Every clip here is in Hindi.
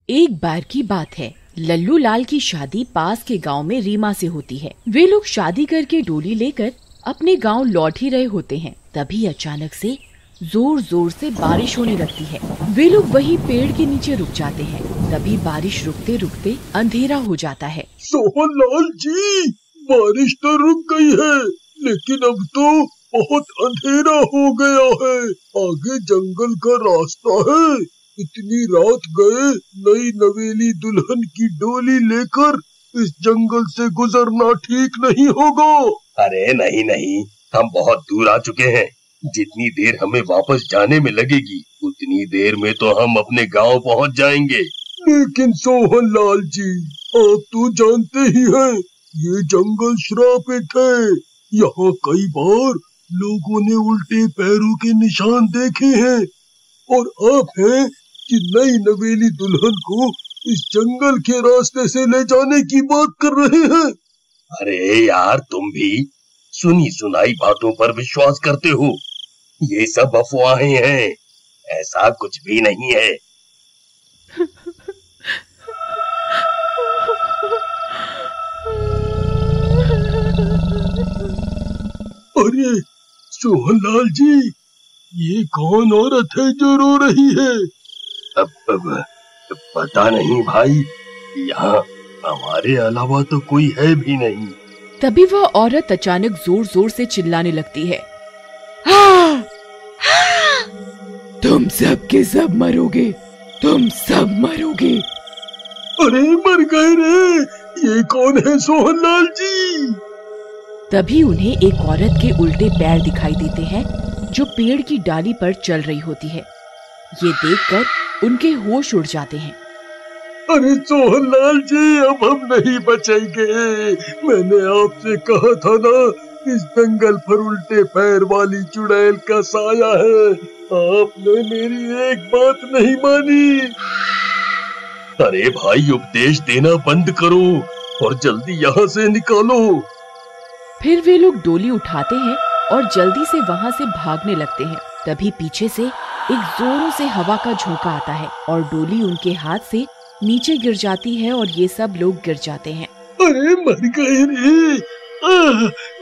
एक बार की बात है, लल्लू लाल की शादी पास के गांव में रीमा से होती है। वे लोग शादी करके डोली लेकर अपने गांव लौट ही रहे होते हैं। तभी अचानक से जोर जोर से बारिश होने लगती है। वे लोग वही पेड़ के नीचे रुक जाते हैं। तभी बारिश रुकते रुकते अंधेरा हो जाता है। सोहन लाल जी, बारिश तो रुक गई है, लेकिन अब तो बहुत अंधेरा हो गया है। आगे जंगल का रास्ता है। इतनी रात गए नई नवेली दुल्हन की डोली लेकर इस जंगल से गुजरना ठीक नहीं होगा। अरे नहीं नहीं, हम बहुत दूर आ चुके हैं। जितनी देर हमें वापस जाने में लगेगी उतनी देर में तो हम अपने गांव पहुंच जाएंगे। लेकिन सोहन लाल जी, आप तो जानते ही हैं ये जंगल श्रापित है। यहाँ कई बार लोगों ने उल्टे पैरों के निशान देखे हैं और आप हैं कि नई नवेली दुल्हन को इस जंगल के रास्ते से ले जाने की बात कर रहे हैं। अरे यार, तुम भी सुनी सुनाई बातों पर विश्वास करते हो। ये सब अफवाहें हैं, ऐसा कुछ भी नहीं है। अरे सोहन लाल जी, ये कौन औरत है जो रो रही है? अब पता नहीं भाई, यहाँ हमारे अलावा तो कोई है भी नहीं। तभी वह औरत अचानक जोर जोर से चिल्लाने लगती है, हाँ! हाँ! तुम सब के सब मरोगे, तुम सब मरोगे। अरे मर गए रे, ये कौन है सोहन लाल जी? तभी उन्हें एक औरत के उल्टे पैर दिखाई देते हैं जो पेड़ की डाली पर चल रही होती है। ये देखकर उनके होश उड़ जाते हैं। अरे सोहन लाल जी, अब हम नहीं बचेंगे। मैंने आपसे कहा था ना, इस जंगल पर उल्टे पैर वाली चुड़ैल का साया है। आपने मेरी एक बात नहीं मानी। अरे भाई, उपदेश देना बंद करो और जल्दी यहाँ से निकालो। फिर वे लोग डोली उठाते हैं और जल्दी से वहाँ से भागने लगते हैं। तभी पीछे से एक जोरों से हवा का झोंका आता है और डोली उनके हाथ से नीचे गिर जाती है और ये सब लोग गिर जाते हैं। अरे मर गए रे,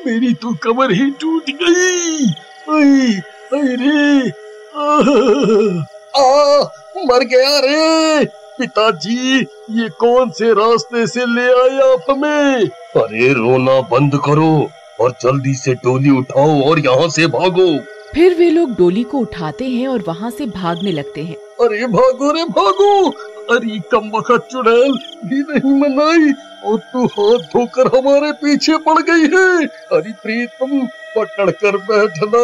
मेरी तो कमर ही टूट गई। रे, मर गया रे। पिताजी, ये कौन से रास्ते से ले आए आप हमें? अरे रोना बंद करो और जल्दी से डोली उठाओ और यहाँ से भागो। फिर वे लोग डोली को उठाते हैं और वहाँ से भागने लगते हैं। अरे भागो रे भागो। अरे कमबख्त चुड़ैल भी नहीं मनाई और तू हाथ धोकर हमारे पीछे पड़ गई है। अरे प्रीतम, पकड़ कर बैठना।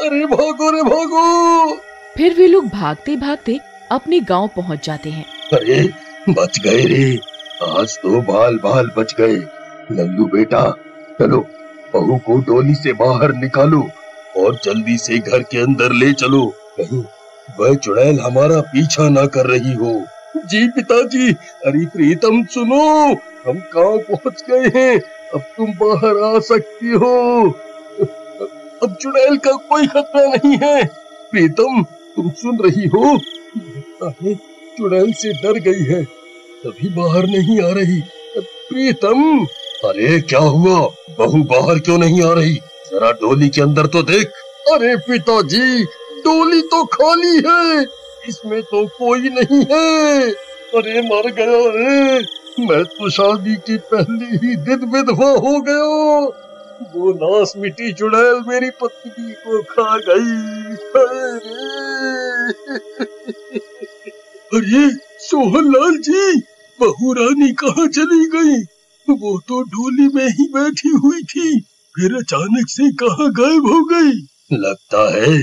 अरे भागो रे भागो। फिर वे लोग भागते भागते अपने गांव पहुंच जाते हैं। अरे बच गए रे, आज तो बाल बाल बच गए। लल्लू बेटा, चलो बहू को डोली से बाहर निकालो और जल्दी से घर के अंदर ले चलो, कहीं वह चुड़ैल हमारा पीछा ना कर रही हो। जी पिताजी। अरे प्रीतम सुनो, हम गांव पहुंच गए हैं, अब तुम बाहर आ सकती हो। अब चुड़ैल का कोई खतरा नहीं है। प्रीतम, तुम सुन रही हो? चुड़ैल से डर गई है, तभी बाहर नहीं आ रही। प्रीतम। अरे क्या हुआ, बहू बाहर क्यों नहीं आ रही? जरा डोली के अंदर तो देख। अरे पिताजी, डोली तो खाली है, इसमें तो कोई नहीं है। अरे मर गया रे, मैं तो शादी की पहली ही दिन विधवा हो गया। वो नास मिटी चुड़ैल मेरी पत्नी को खा गई। अरे सोहन लाल जी, बहू रानी कहाँ चली गई? वो तो डोली में ही बैठी हुई थी, फिर अचानक से कहाँ गायब हो गई? लगता है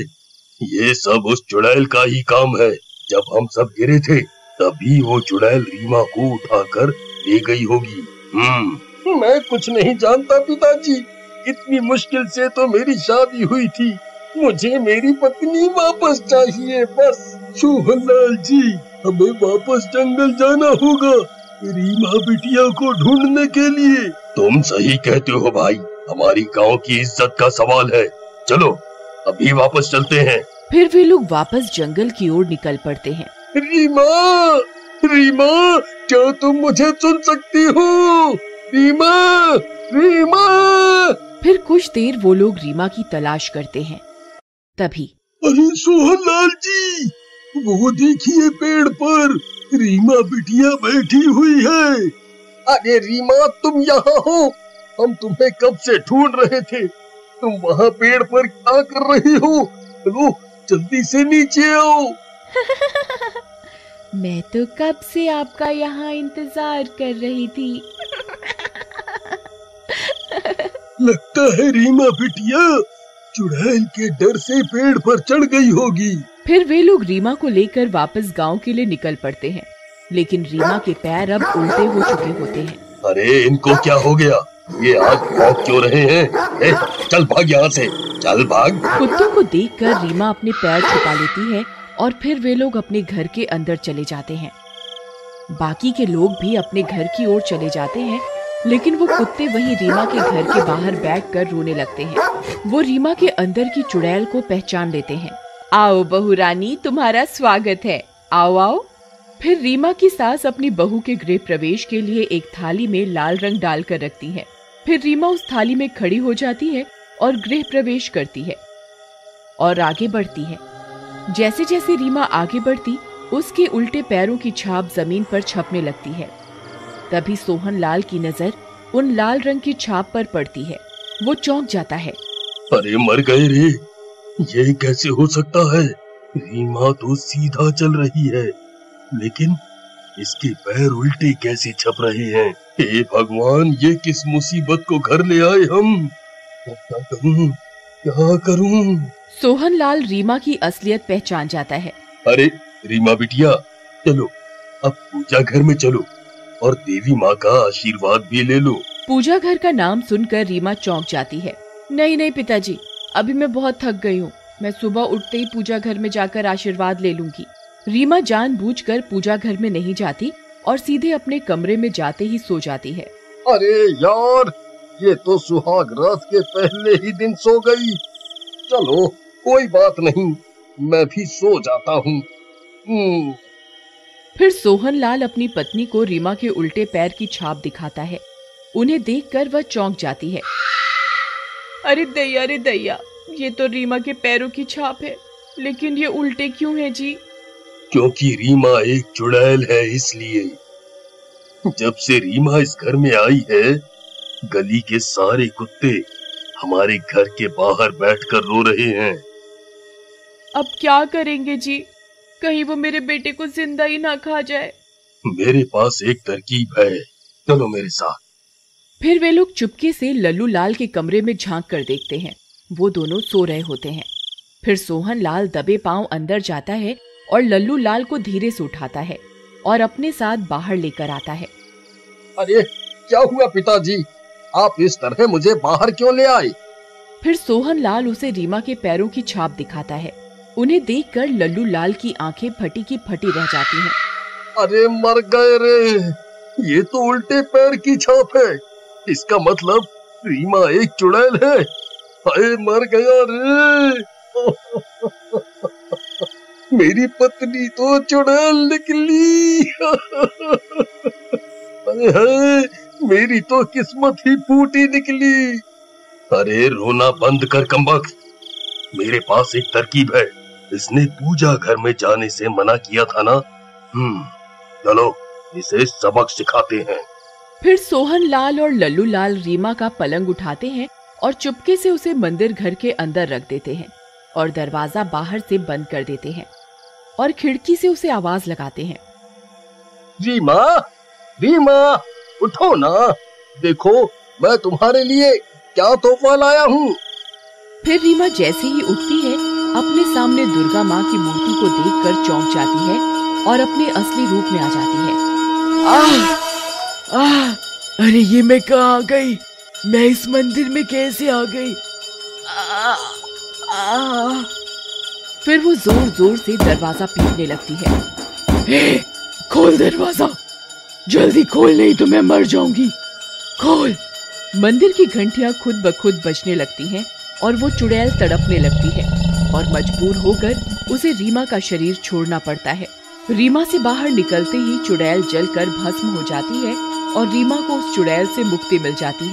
ये सब उस चुड़ैल का ही काम है। जब हम सब गिरे थे तभी वो चुड़ैल रीमा को उठाकर ले गई होगी। मैं कुछ नहीं जानता पिताजी, इतनी मुश्किल से तो मेरी शादी हुई थी। मुझे मेरी पत्नी वापस चाहिए बस। सोहन लाल जी, हमें वापस जंगल जाना होगा रीमा बिटिया को ढूंढने के लिए। तुम सही कहते हो भाई, हमारी गांव की इज्जत का सवाल है। चलो अभी वापस चलते हैं। फिर वे लोग वापस जंगल की ओर निकल पड़ते हैं। रीमा, रीमा, क्या तुम मुझे सुन सकती हो? रीमा, रीमा। फिर कुछ देर वो लोग रीमा की तलाश करते हैं। तभी अरे सोहन लाल जी, वो देखिए पेड़ पर रीमा बिटिया बैठी हुई है। अरे रीमा, तुम यहाँ हो? हम तुम्हें कब से ढूंढ रहे थे। तुम वहाँ पेड़ पर क्या कर रही हो? चलो जल्दी से नीचे आओ। मैं तो कब से आपका यहाँ इंतजार कर रही थी। लगता है रीमा बिटिया चुड़ैल के डर से पेड़ पर चढ़ गई होगी। फिर वे लोग रीमा को लेकर वापस गांव के लिए निकल पड़ते हैं, लेकिन रीमा के पैर अब उल्टे हो चुके होते हैं। अरे इनको क्या हो गया? ये आज भौंक क्यों रहे हैं? चल भाग यहाँ से, चल भाग। कुत्तों को देखकर रीमा अपने पैर छुपा लेती है और फिर वे लोग अपने घर के अंदर चले जाते हैं। बाकी के लोग भी अपने घर की ओर चले जाते हैं, लेकिन वो कुत्ते वहीं रीमा के घर के बाहर बैठकर रोने लगते हैं। वो रीमा के अंदर की चुड़ैल को पहचान लेते हैं। आओ बहू रानी, तुम्हारा स्वागत है, आओ आओ। फिर रीमा की सास अपनी बहू के गृह प्रवेश के लिए एक थाली में लाल रंग डालकर रखती है। फिर रीमा उस थाली में खड़ी हो जाती है और गृह प्रवेश करती है और आगे बढ़ती है। जैसे जैसे रीमा आगे बढ़ती, उसके उल्टे पैरों की छाप जमीन पर छपने लगती है। तभी सोहन लाल की नजर उन लाल रंग की छाप पर पड़ती है। वो चौंक जाता है। अरे मर गए रे, ये कैसे हो सकता है? रीमा तो सीधा चल रही है, लेकिन इसके पैर उल्टे कैसे छप रहे हैं? हे भगवान, ये किस मुसीबत को घर ले आए हम? क्या करूं, क्या करूं? सोहन लाल रीमा की असलियत पहचान जाता है। अरे रीमा बिटिया, चलो अब पूजा घर में चलो और देवी माँ का आशीर्वाद भी ले लो। पूजा घर का नाम सुनकर रीमा चौंक जाती है। नहीं नहीं पिताजी, अभी मैं बहुत थक गई हूँ। मैं सुबह उठते ही पूजा घर में जाकर आशीर्वाद ले लूंगी। रीमा जानबूझकर पूजा घर में नहीं जाती और सीधे अपने कमरे में जाते ही सो जाती है। अरे यार, ये तो सुहाग रात के पहले ही दिन सो गई। चलो कोई बात नहीं, मैं भी सो जाता हूँ। फिर सोहन लाल अपनी पत्नी को रीमा के उल्टे पैर की छाप दिखाता है। उन्हें देखकर वह चौंक जाती है। अरे दैया, ये तो रीमा के पैरों की छाप है, लेकिन ये उल्टे क्यों है जी? क्योंकि रीमा एक चुड़ैल है, इसलिए। जब से रीमा इस घर में आई है, गली के सारे कुत्ते हमारे घर के बाहर बैठकर रो रहे हैं। अब क्या करेंगे जी? कहीं वो मेरे बेटे को जिंदा ही ना खा जाए। मेरे पास एक तरकीब है, चलो मेरे साथ। फिर वे लोग चुपके से लल्लू लाल के कमरे में झांक कर देखते हैं। वो दोनों सो रहे होते हैं। फिर सोहन लाल दबे पांव अंदर जाता है और लल्लू लाल को धीरे से उठाता है और अपने साथ बाहर लेकर आता है। अरे क्या हुआ पिताजी, आप इस तरह मुझे बाहर क्यों ले आए? फिर सोहन लाल उसे रीमा के पैरों की छाप दिखाता है। उन्हें देखकर लल्लू लाल की आंखें फटी की फटी रह जाती हैं। अरे मर गए रे, ये तो उल्टे पैर की छाप है। इसका मतलब रीमा एक चुड़ैल है। हाय मर गया रे। मेरी पत्नी तो चुड़ैल निकली। अरे मेरी तो किस्मत ही फूटी निकली। अरे रोना बंद कर कमबख्त, मेरे पास एक तरकीब है। इसने पूजा घर में जाने से मना किया था ना। चलो इसे सबक सिखाते हैं। फिर सोहन लाल और लल्लू लाल रीमा का पलंग उठाते हैं और चुपके से उसे मंदिर घर के अंदर रख देते हैं और दरवाजा बाहर से बंद कर देते हैं और खिड़की से उसे आवाज लगाते हैं। रीमा, रीमा, उठो ना, देखो मैं तुम्हारे लिए क्या तोहफा लाया हूँ। फिर रीमा जैसे ही उठती है, अपने सामने दुर्गा माँ की मूर्ति को देखकर चौंक जाती है और अपने असली रूप में आ जाती है। अरे ये मैं कहाँ आ गई? मैं इस मंदिर में कैसे आ गई? फिर वो जोर जोर से दरवाजा पीटने लगती है। खोल दरवाजा, जल्दी खोल, नहीं तो मैं मर जाऊंगी। खोल। मंदिर की घंटियां खुद ब खुद बजने लगती हैं और वो चुड़ैल तड़पने लगती है और मजबूर होकर उसे रीमा का शरीर छोड़ना पड़ता है। रीमा से बाहर निकलते ही चुड़ैल जलकर भस्म हो जाती है और रीमा को उस चुड़ैल से मुक्ति मिल जाती है।